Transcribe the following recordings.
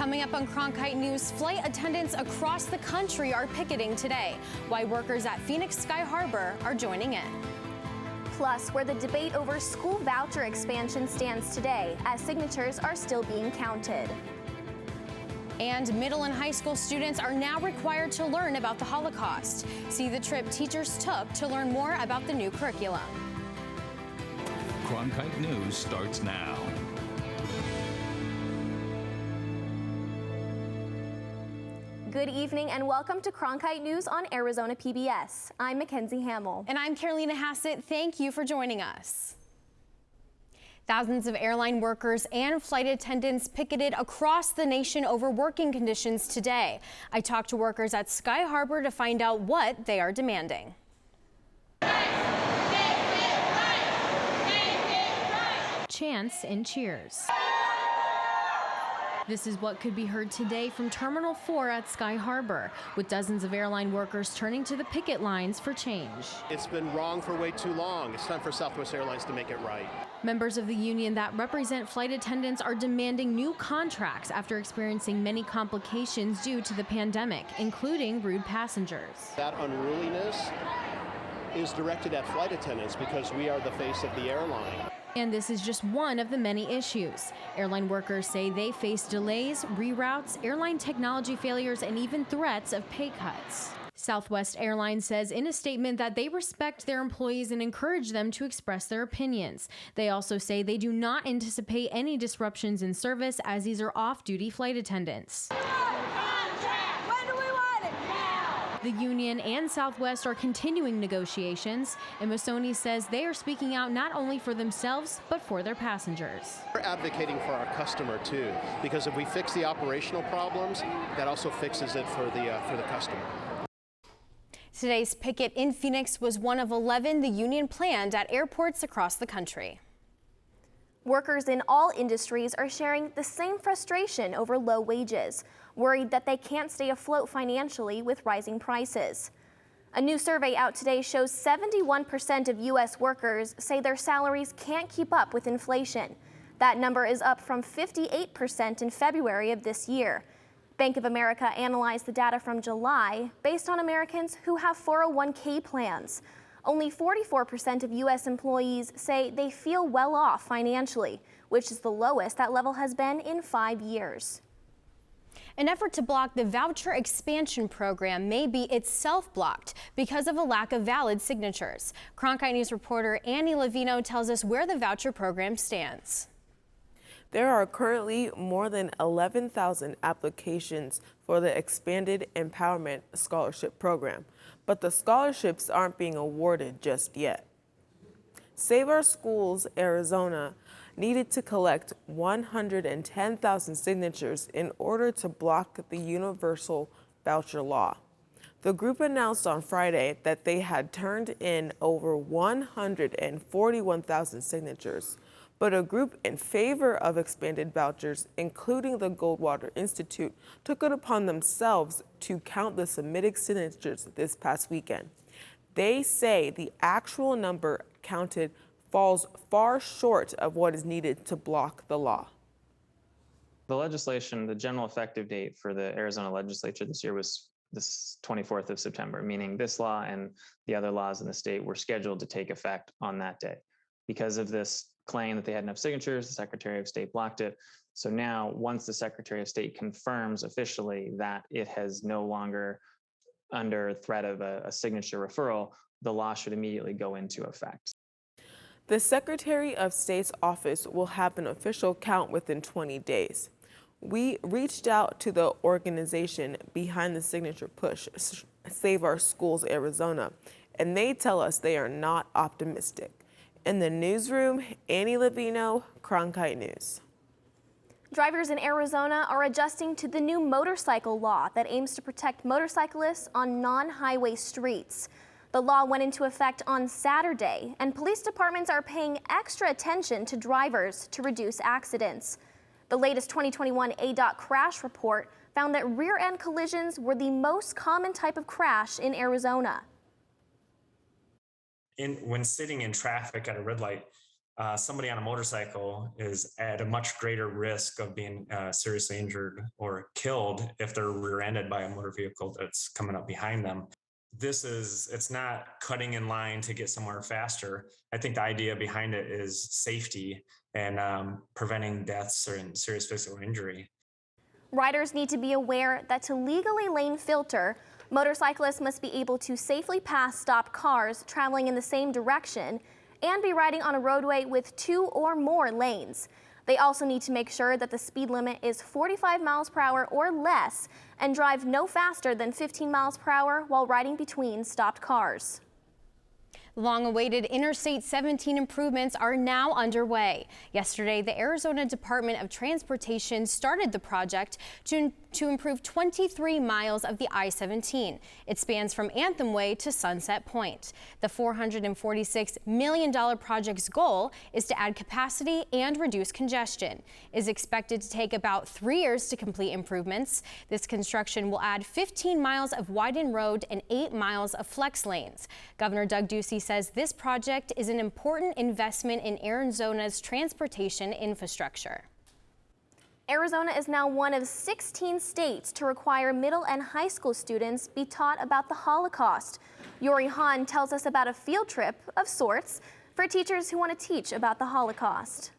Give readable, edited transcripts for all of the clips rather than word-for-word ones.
Coming up on Cronkite News, flight attendants across the country are picketing today. Why workers at Phoenix Sky Harbor are joining in. Plus, where the debate over school voucher expansion stands today, as signatures are still being counted. And middle and high school students are now required to learn about the Holocaust. See the trip teachers took to learn more about the new curriculum. Cronkite News starts now. Good evening and welcome to Cronkite News on Arizona PBS. I'm Mackenzie Hamill. And I'm Carolina Hassett. Thank you for joining us. Thousands of airline workers and flight attendants picketed across the nation over working conditions today. I talked to workers at Sky Harbor to find out what they are demanding. Chants and cheers. This is what could be heard today from Terminal 4 at Sky Harbor, with dozens of airline workers turning to the picket lines for change. It's been wrong for way too long. It's time for Southwest Airlines to make it right. Members of the union that represent flight attendants are demanding new contracts after experiencing many complications due to the pandemic, including rude passengers. That unruliness is directed at flight attendants because we are the face of the airline. And this is just one of the many issues. Airline workers say they face delays, reroutes, airline technology failures, and even threats of pay cuts. Southwest Airlines says in a statement that they respect their employees and encourage them to express their opinions. They also say they do not anticipate any disruptions in service as these are off-duty flight attendants. The union and Southwest are continuing negotiations, and Mosoni says they are speaking out not only for themselves, but for their passengers. We're advocating for our customer too, because if we fix the operational problems, that also fixes it for the customer. Today's picket in Phoenix was one of 11 the union planned at airports across the country. Workers in all industries are sharing the same frustration over low wages, worried that they can't stay afloat financially with rising prices. A new survey out today shows 71% of U.S. workers say their salaries can't keep up with inflation. That number is up from 58% in February of this year. Bank of America analyzed the data from July based on Americans who have 401k plans. Only 44% of U.S. employees say they feel well off financially, which is the lowest that level has been in 5 years. An effort to block the voucher expansion program may be itself blocked because of a lack of valid signatures. Cronkite News reporter Annie Levino tells us where the voucher program stands. There are currently more than 11,000 applications for the Expanded Empowerment Scholarship Program, but the scholarships aren't being awarded just yet. Save Our Schools Arizona needed to collect 110,000 signatures in order to block the universal voucher law. The group announced on Friday that they had turned in over 141,000 signatures, but a group in favor of expanded vouchers, including the Goldwater Institute, took it upon themselves to count the submitted signatures this past weekend. They say the actual number counted falls far short of what is needed to block the law. The legislation, the general effective date for the Arizona legislature this year was this 24th of September, meaning this law and the other laws in the state were scheduled to take effect on that day. Because of this claim that they had enough signatures, the Secretary of State blocked it. So now, once the Secretary of State confirms officially that it has no longer under threat of a signature referral, the law should immediately go into effect. The Secretary of State's office will have an official count within 20 days. We reached out to the organization behind the signature push, Save Our Schools Arizona, and they tell us they are not optimistic. In the newsroom, Annie Levino, Cronkite News. Drivers in Arizona are adjusting to the new motorcycle law that aims to protect motorcyclists on non-highway streets. The law went into effect on Saturday, and police departments are paying extra attention to drivers to reduce accidents. The latest 2021 ADOT crash report found that rear-end collisions were the most common type of crash in Arizona. When sitting in traffic at a red light, somebody on a motorcycle is at a much greater risk of being seriously injured or killed if they're rear-ended by a motor vehicle that's coming up behind them. It's not cutting in line to get somewhere faster. I think the idea behind it is safety and preventing deaths or serious physical injury. Riders need to be aware that to legally lane filter, motorcyclists must be able to safely pass stopped cars traveling in the same direction and be riding on a roadway with 2 or more lanes. They also need to make sure that the speed limit is 45 miles per hour or less and drive no faster than 15 miles per hour while riding between stopped cars. Long-awaited Interstate 17 improvements are now underway. Yesterday, the Arizona Department of Transportation started the project to improve 23 miles of the I-17. It spans from Anthem Way to Sunset Point. The $446 million project's goal is to add capacity and reduce congestion. It is expected to take about 3 years to complete improvements. This construction will add 15 miles of widened road and 8 miles of flex lanes. Governor Doug Ducey says this project is an important investment in Arizona's transportation infrastructure. Arizona is now one of 16 states to require middle and high school students be taught about the Holocaust. Yuri Hahn tells us about a field trip of sorts for teachers who want to teach about the Holocaust.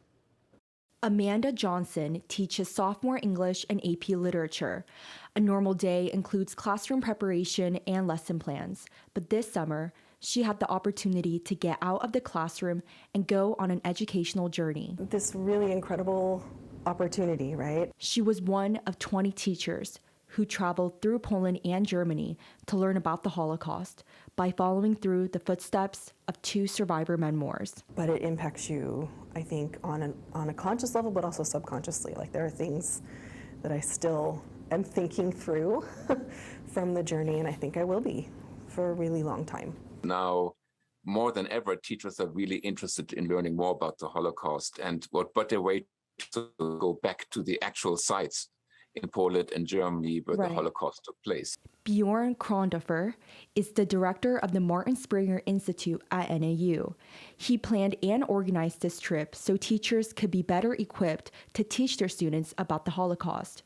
Amanda Johnson teaches sophomore English and AP Literature. A normal day includes classroom preparation and lesson plans, but this summer, she had the opportunity to get out of the classroom and go on an educational journey. This really incredible opportunity, right? She was one of 20 teachers who traveled through Poland and Germany to learn about the Holocaust by following through the footsteps of 2 survivor memoirs. But it impacts you, I think, on a conscious level, but also subconsciously. Like, there are things that I still am thinking through from the journey, and I think I will be for a really long time. Now, more than ever, teachers are really interested in learning more about the Holocaust, and what better way to go back to the actual sites in Poland and Germany where the Holocaust took place. Bjorn Krondoffer is the director of the Martin Springer Institute at NAU. He planned and organized this trip so teachers could be better equipped to teach their students about the Holocaust.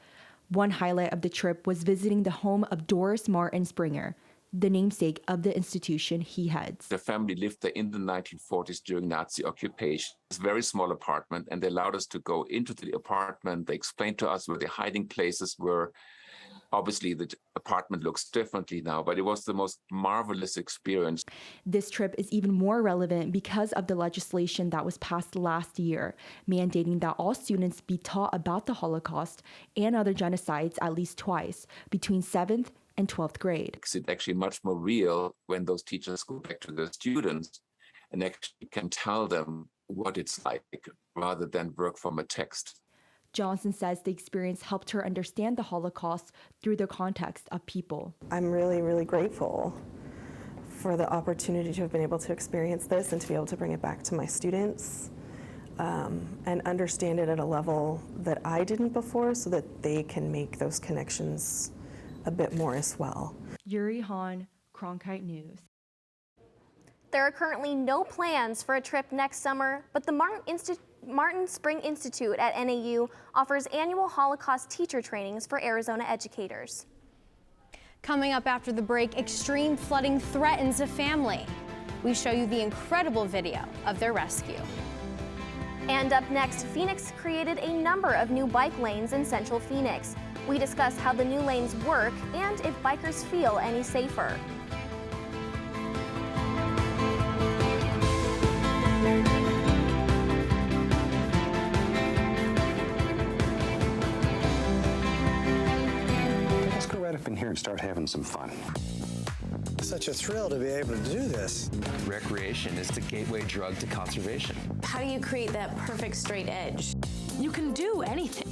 One highlight of the trip was visiting the home of Doris Martin Springer, the namesake of the institution he heads. The family lived there in the 1940s during Nazi occupation. It's a very small apartment, and they allowed us to go into the apartment. They explained to us where the hiding places were. Obviously, the apartment looks differently now, but it was the most marvelous experience. This trip is even more relevant because of the legislation that was passed last year, mandating that all students be taught about the Holocaust and other genocides at least twice between 7th and 12th grade. It's actually much more real when those teachers go back to their students and actually can tell them what it's like rather than work from a text. Johnson says the experience helped her understand the Holocaust through the context of people. I'm really, really grateful for the opportunity to have been able to experience this and to be able to bring it back to my students and understand it at a level that I didn't before so that they can make those connections a bit more as well. Yuri Hahn, Cronkite News. There are currently no plans for a trip next summer, but the Martin Spring Institute at NAU offers annual Holocaust teacher trainings for Arizona educators. Coming up after the break, extreme flooding threatens a family. We show you the incredible video of their rescue. And up next, Phoenix created a number of new bike lanes in Central Phoenix. We discuss how the new lanes work and if bikers feel any safer. Let's go right up in here and start having some fun. Such a thrill to be able to do this. Recreation is the gateway drug to conservation. How do you create that perfect straight edge? You can do anything.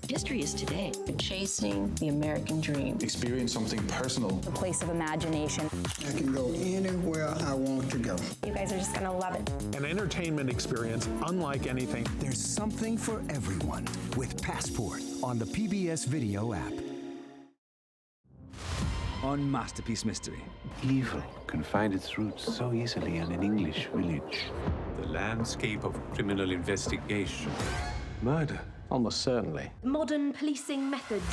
History is today. Chasing the American dream. Experience something personal. A place of imagination. I can go anywhere I want to go. You guys are just going to love it. An entertainment experience unlike anything. There's something for everyone with Passport on the PBS Video app. On Masterpiece Mystery. Evil can find its roots so easily in an English village. the landscape of criminal investigation. Murder? Almost certainly. Modern policing methods.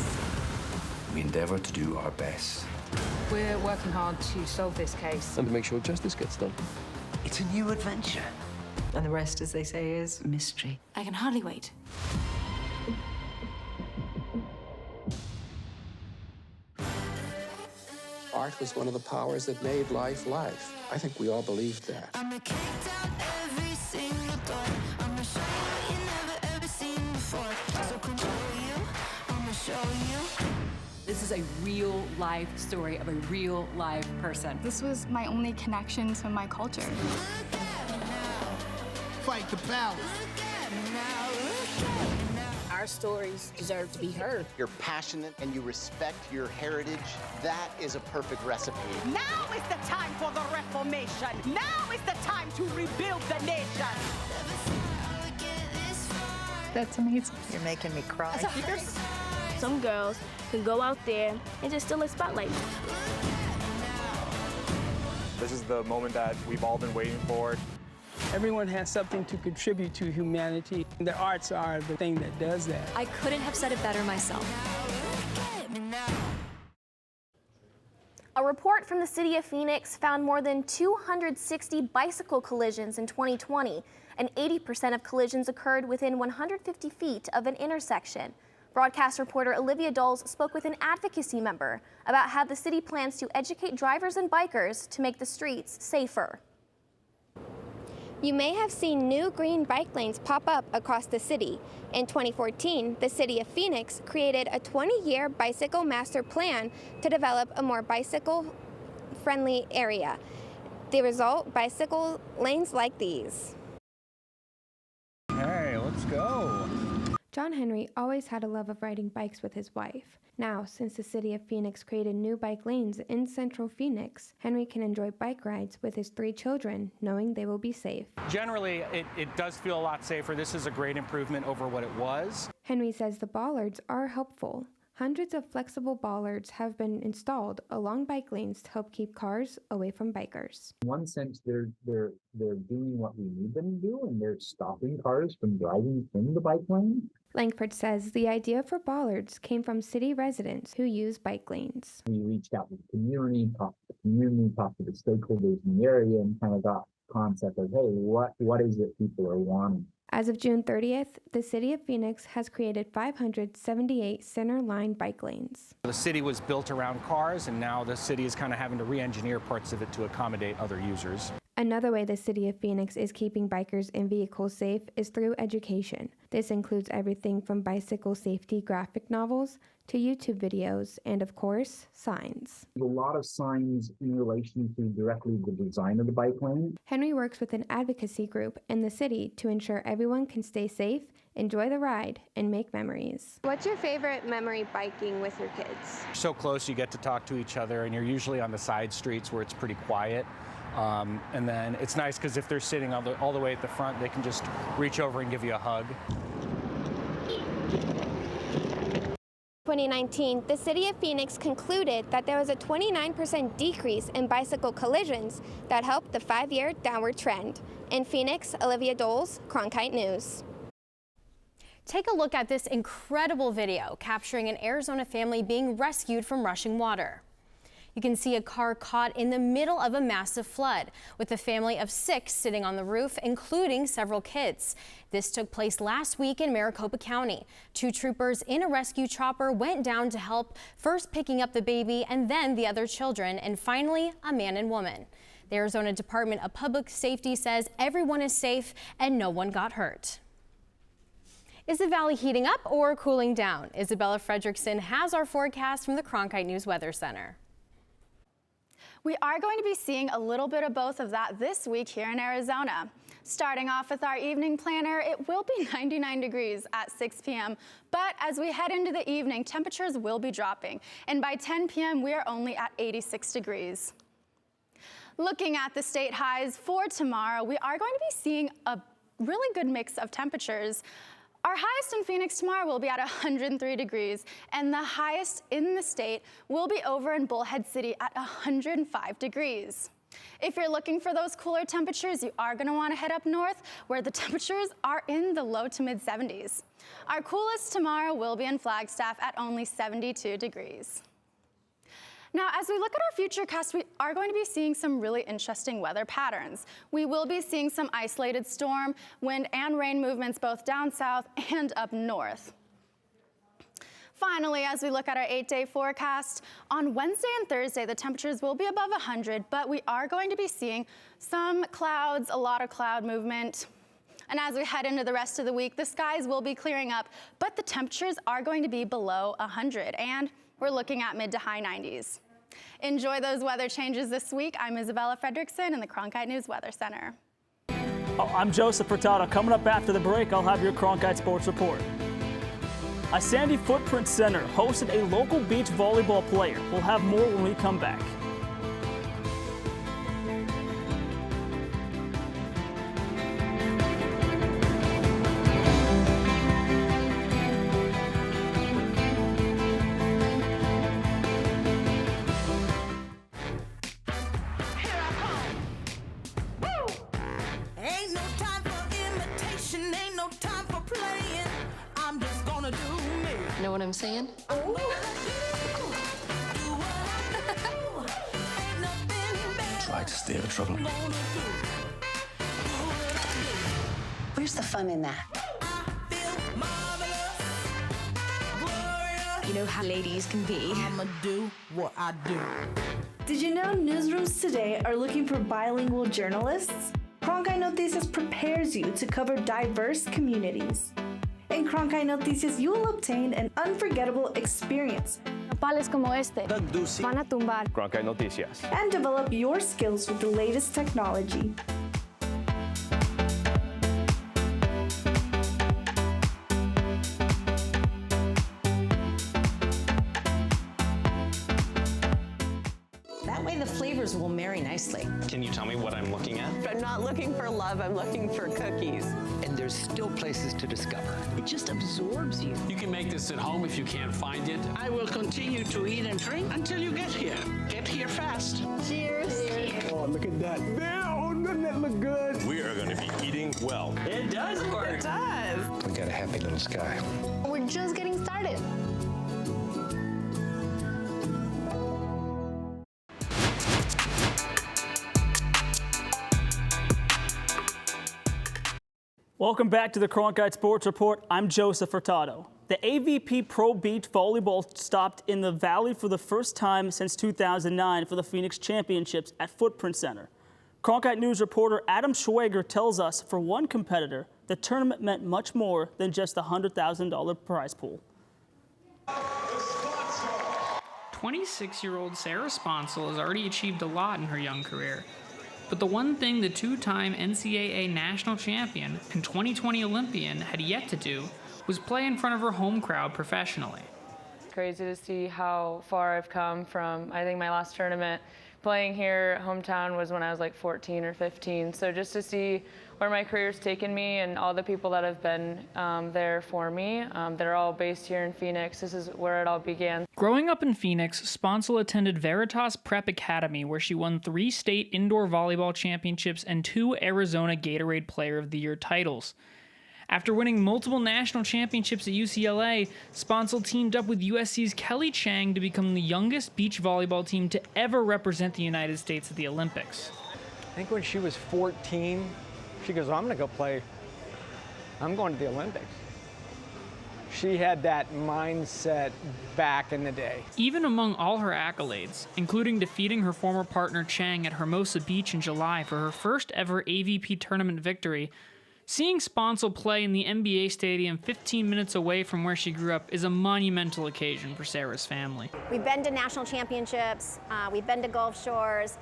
We endeavor to do our best. We're working hard to solve this case. And to make sure justice gets done. It's a new adventure. And the rest, as they say, is mystery. I can hardly wait. Art was one of the powers that made life life. I think we all believed that. I'ma kick down every single door. I'ma show you what you never ever seen before. So come I'ma show you. This is a real life story of a real live person. This was my only connection to my culture. Fight the power. Our stories deserve to be heard. You're passionate and you respect your heritage. That is a perfect recipe. Now is the time for the Reformation. Now is the time to rebuild the nation. That's amazing. You're making me cry. Some girls can go out there and just steal a spotlight. This is the moment that we've all been waiting for. Everyone has something to contribute to humanity. The arts are the thing that does that. I couldn't have said it better myself. A report from the city of Phoenix found more than 260 bicycle collisions in 2020, and 80% of collisions occurred within 150 feet of an intersection. Broadcast reporter Olivia Doles spoke with an advocacy member about how the city plans to educate drivers and bikers to make the streets safer. You may have seen new green bike lanes pop up across the city. In 2014, the city of Phoenix created a 20-year bicycle master plan to develop a more bicycle-friendly area. The result, bicycle lanes like these. Hey, let's go. John Henry always had a love of riding bikes with his wife. Now, since the city of Phoenix created new bike lanes in central Phoenix, Henry can enjoy bike rides with his 3 children, knowing they will be safe. Generally, it does feel a lot safer. This is a great improvement over what it was. Henry says the bollards are helpful. Hundreds of flexible bollards have been installed along bike lanes to help keep cars away from bikers. In one sense, they're doing what we need them to do, and they're stopping cars from driving in the bike lane. Langford says the idea for bollards came from city residents who use bike lanes. We reached out to the community, talked to the stakeholders in the area, and kind of got the concept of, hey, what is it people are wanting? As of June 30th, the city of Phoenix has created 578 center line bike lanes. The city was built around cars, and now the city is kind of having to re-engineer parts of it to accommodate other users. Another way the city of Phoenix is keeping bikers and vehicles safe is through education. This includes everything from bicycle safety graphic novels to YouTube videos and, of course, signs. A lot of signs in relation to directly the design of the bike lane. Henry works with an advocacy group in the city to ensure everyone can stay safe, enjoy the ride, and make memories. What's your favorite memory biking with your kids? So close, you get to talk to each other, and you're usually on the side streets where it's pretty quiet. And then it's nice because if they're sitting all the way at the front, they can just reach over and give you a hug. 2019, the city of Phoenix concluded that there was a 29% decrease in bicycle collisions that helped the 5-year downward trend. In Phoenix, Olivia Doles, Cronkite News. Take a look at this incredible video capturing an Arizona family being rescued from rushing water. You can see a car caught in the middle of a massive flood, with a family of 6 sitting on the roof, including several kids. This took place last week in Maricopa County. 2 troopers in a rescue chopper went down to help, first picking up the baby and then the other children, and finally a man and woman. The Arizona Department of Public Safety says everyone is safe and no one got hurt. Is the valley heating up or cooling down? Isabella Fredrickson has our forecast from the Cronkite News Weather Center. We are going to be seeing a little bit of both of that this week here in Arizona. Starting off with our evening planner, it will be 99 degrees at 6 p.m. But as we head into the evening, temperatures will be dropping. And by 10 p.m., we are only at 86 degrees. Looking at the state highs for tomorrow, we are going to be seeing a really good mix of temperatures. Our highest in Phoenix tomorrow will be at 103 degrees, and the highest in the state will be over in Bullhead City at 105 degrees. If you're looking for those cooler temperatures, you are going to want to head up north, where the temperatures are in the low to mid 70s. Our coolest tomorrow will be in Flagstaff at only 72 degrees. Now, as we look at our futurecast, we are going to be seeing some really interesting weather patterns. We will be seeing some isolated storm, wind, and rain movements both down south and up north. Finally, as we look at our 8-day forecast, on Wednesday and Thursday, the temperatures will be above 100, but we are going to be seeing some clouds, a lot of cloud movement. And as we head into the rest of the week, the skies will be clearing up, but the temperatures are going to be below 100, and we're looking at mid to high 90s. Enjoy those weather changes this week. I'm Isabella Fredrickson in the Cronkite News Weather Center. I'm Joseph Furtado. Coming up after the break, I'll have your Cronkite Sports Report. A Sandy Footprint Center hosted a local beach volleyball player. We'll have more when we come back. Ain't no time for imitation, ain't no time for playing. I'm just gonna do me. Know what I'm saying? Try to stay out of trouble. Where's the fun in that? You know how ladies can be. I'ma do what I do. Did you know newsrooms today are looking for bilingual journalists? Cronkite Noticias prepares you to cover diverse communities. In Cronkite Noticias, you will obtain an unforgettable experience. Nopales como este van a tumbar. Cronkite Noticias. And develop your skills with the latest technology. That way the flavors will marry nicely. Can you tell me what I'm looking at? I'm not looking for love, I'm looking for cookies. And there's still places to discover. It just absorbs you. You can make this at home if you can't find it. I will continue to eat and drink until you get here. Get here fast. Cheers. Oh, look at that. Damn, doesn't that look good? We are going to be eating well. It does work. It does. We got a happy little sky. We're just getting started. Welcome back to the Cronkite Sports Report. I'm Joseph Furtado. The AVP Pro Beach Volleyball stopped in the Valley for the first time since 2009 for the Phoenix Championships at Footprint Center. Cronkite News reporter Adam Schwager tells us for one competitor, the tournament meant much more than just the $100,000 prize pool. 26-year-old Sarah Sponsel has already achieved a lot in her young career. But the one thing the two-time NCAA national champion and 2020 Olympian had yet to do was play in front of her home crowd professionally. It's crazy to see how far I've come from, I think my last tournament playing here, hometown, was when I was like 14 or 15. So just to see where my career's taken me and all the people that have been there for me, they're all based here in Phoenix. This is where it all began. Growing up in Phoenix, Sponsel attended Veritas Prep Academy, where she won 3 state indoor volleyball championships and 2 Arizona Gatorade Player of the Year titles. After winning multiple national championships at UCLA, Sponsel teamed up with USC's Kelly Chang to become the youngest beach volleyball team to ever represent the United States at the Olympics. I think when she was 14, she goes, well, I'm going to go play. I'm going to the Olympics. She had that mindset back in the day. Even among all her accolades, including defeating her former partner Chang at Hermosa Beach in July for her first ever AVP tournament victory, seeing Sponsel play in the NBA stadium 15 minutes away from where she grew up is a monumental occasion for Sarah's family. We've been to national championships, we've been to Gulf Shores.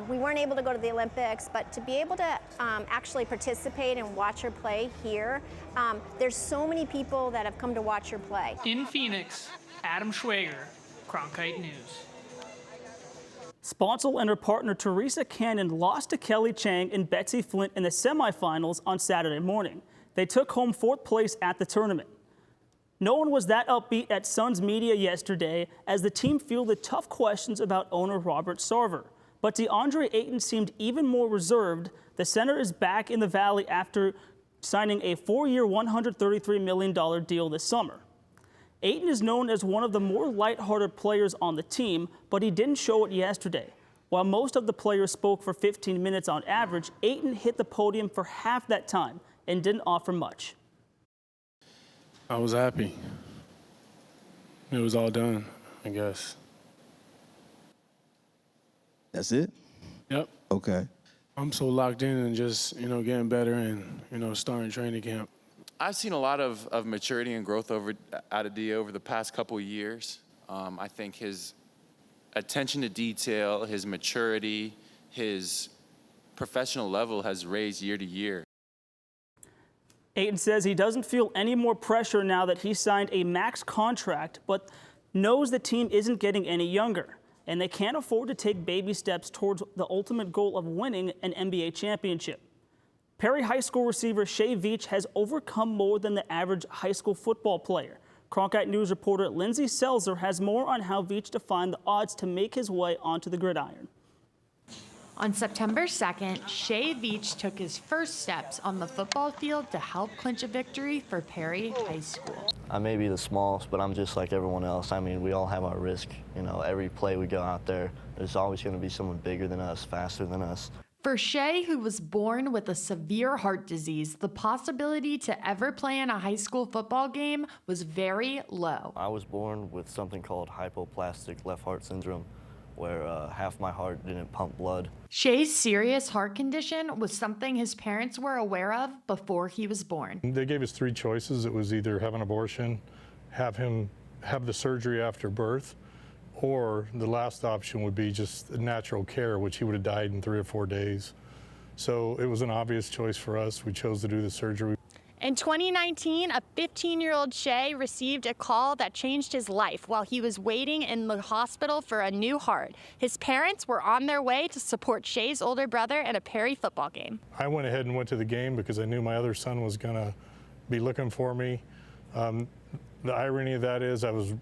We weren't able to go to the Olympics, but to be able to actually participate and watch her play here, there's so many people that have come to watch her play. In Phoenix, Adam Schwager, Cronkite News. Sponsel and her partner Teresa Cannon lost to Kelly Chang and Betsy Flint in the semifinals on Saturday morning. They took home 4th place at the tournament. No one was that upbeat at Suns media yesterday as the team fielded tough questions about owner Robert Sarver. But DeAndre Ayton seemed even more reserved. The center is back in the Valley after signing a 4-year, $133 million deal this summer. Ayton is known as one of the more lighthearted players on the team, but he didn't show it yesterday. While most of the players spoke for 15 minutes on average, Ayton hit the podium for half that time and didn't offer much. I was happy. It was all done, I guess. That's it? Yep. Okay. I'm so locked in and just, getting better and, starting training camp. I've seen a lot of maturity and growth out of D over the past couple of years. I think his attention to detail, his maturity, his professional level has raised year to year. Ayton says he doesn't feel any more pressure now that he signed a max contract, but knows the team isn't getting any younger, and they can't afford to take baby steps towards the ultimate goal of winning an NBA championship. Perry High School receiver Shea Veach has overcome more than the average high school football player. Cronkite News reporter Lindsay Selzer has more on how Veach defined the odds to make his way onto the gridiron. On September 2nd, Shea Veach took his first steps on the football field to help clinch a victory for Perry High School. I may be the smallest, but I'm just like everyone else. I mean, we all have our risk. Every play we go out there, there's always going to be someone bigger than us, faster than us. For Shea, who was born with a severe heart disease, the possibility to ever play in a high school football game was very low. I was born with something called hypoplastic left heart syndrome, where half my heart didn't pump blood. Shea's serious heart condition was something his parents were aware of before he was born. They gave us 3 choices. It was either have an abortion, have him have the surgery after birth, or the last option would be just natural care, which he would have died in 3 or 4 days. So it was an obvious choice for us. We chose to do the surgery. In 2019, a 15-year-old Shea received a call that changed his life while he was waiting in the hospital for a new heart. His parents were on their way to support Shea's older brother in a Perry football game. I went ahead and went to the game because I knew my other son was going to be looking for me. The irony of that is I was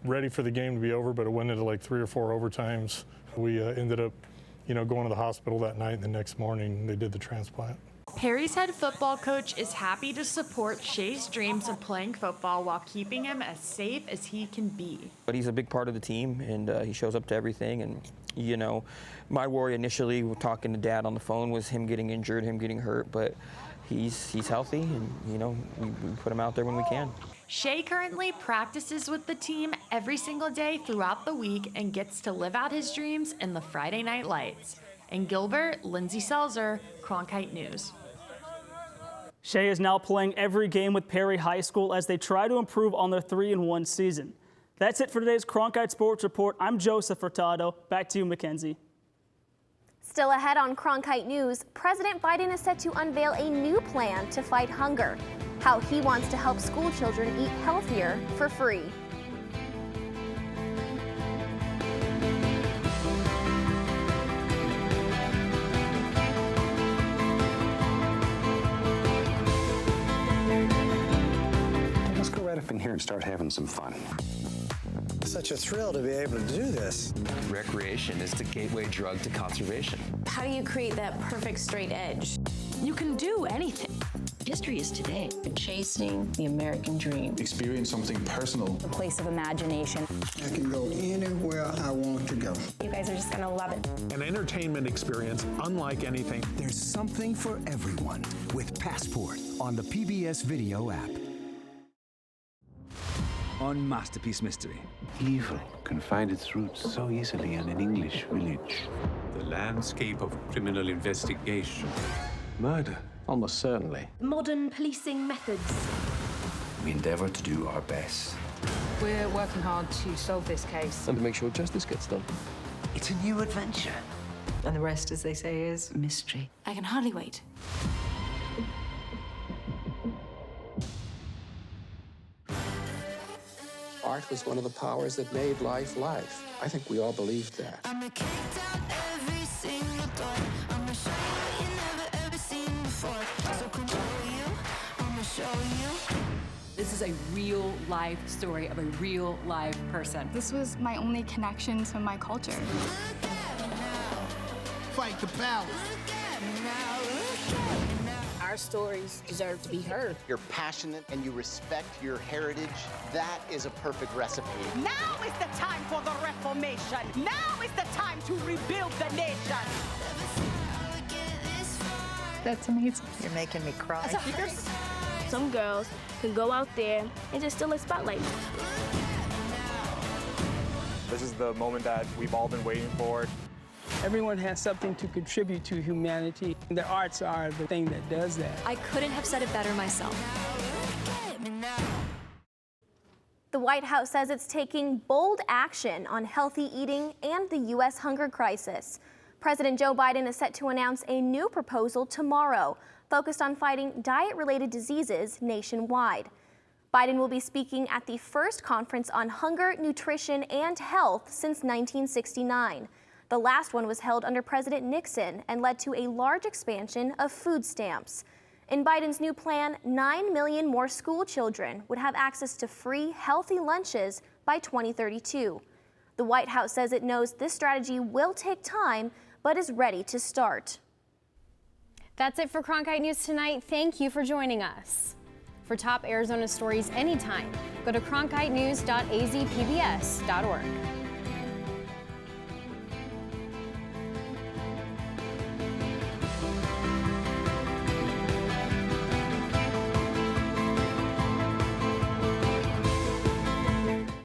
ready for the game to be over, but it went into like 3 or 4 overtimes. We ended up, going to the hospital that night, and the next morning they did the transplant. Perry's head football coach is happy to support Shea's dreams of playing football while keeping him as safe as he can be. But he's a big part of the team, and he shows up to everything. And, my worry initially, talking to Dad on the phone, was him getting injured, him getting hurt. But he's healthy, and, we put him out there when we can. Shea currently practices with the team every single day throughout the week and gets to live out his dreams in the Friday Night Lights. In Gilbert, Lindsay Selzer, Cronkite News. Shea is now playing every game with Perry High School as they try to improve on their 3-1 season. That's it for today's Cronkite Sports Report. I'm Joseph Furtado. Back to you, Mackenzie. Still ahead on Cronkite News, President Biden is set to unveil a new plan to fight hunger. How he wants to help school children eat healthier for free. Let's go right up in here and start having some fun. Such a thrill to be able to do this. Recreation is the gateway drug to conservation. How do you create that perfect straight edge? You can do anything. History is today. Chasing the American dream. Experience something personal. A place of imagination. I can go anywhere I want to go. You guys are just gonna love it. An entertainment experience unlike anything. There's something for everyone with Passport on the PBS Video app. On Masterpiece Mystery. Evil can find its roots so easily in an English village. The landscape of criminal investigation. Murder. Almost certainly. Modern policing methods. We endeavor to do our best. We're working hard to solve this case. And to make sure justice gets done. It's a new adventure. And the rest, as they say, is mystery. I can hardly wait. Art was one of the powers that made life life. I think we all believed that. I'ma kick down every single door. I'ma show you what you never ever seen before. So control you, I'ma show you. This is a real life story of a real live person. This was my only connection to my culture. the balance. Our stories deserve to be heard. You're passionate and you respect your heritage. That is a perfect recipe. Now is the time for the Reformation. Now is the time to rebuild the nation. That's amazing. You're making me cry. Some girls can go out there and just steal a spotlight. This is the moment that we've all been waiting for. Everyone has something to contribute to humanity. The arts are the thing that does that. I couldn't have said it better myself. The White House says it's taking bold action on healthy eating and the U.S. hunger crisis. President Joe Biden is set to announce a new proposal tomorrow, focused on fighting diet-related diseases nationwide. Biden will be speaking at the first conference on hunger, nutrition, and health since 1969. The last one was held under President Nixon and led to a large expansion of food stamps. In Biden's new plan, 9 million more school children would have access to free, healthy lunches by 2032. The White House says it knows this strategy will take time, but is ready to start. That's it for Cronkite News tonight. Thank you for joining us. For top Arizona stories anytime, go to cronkitenews.azpbs.org.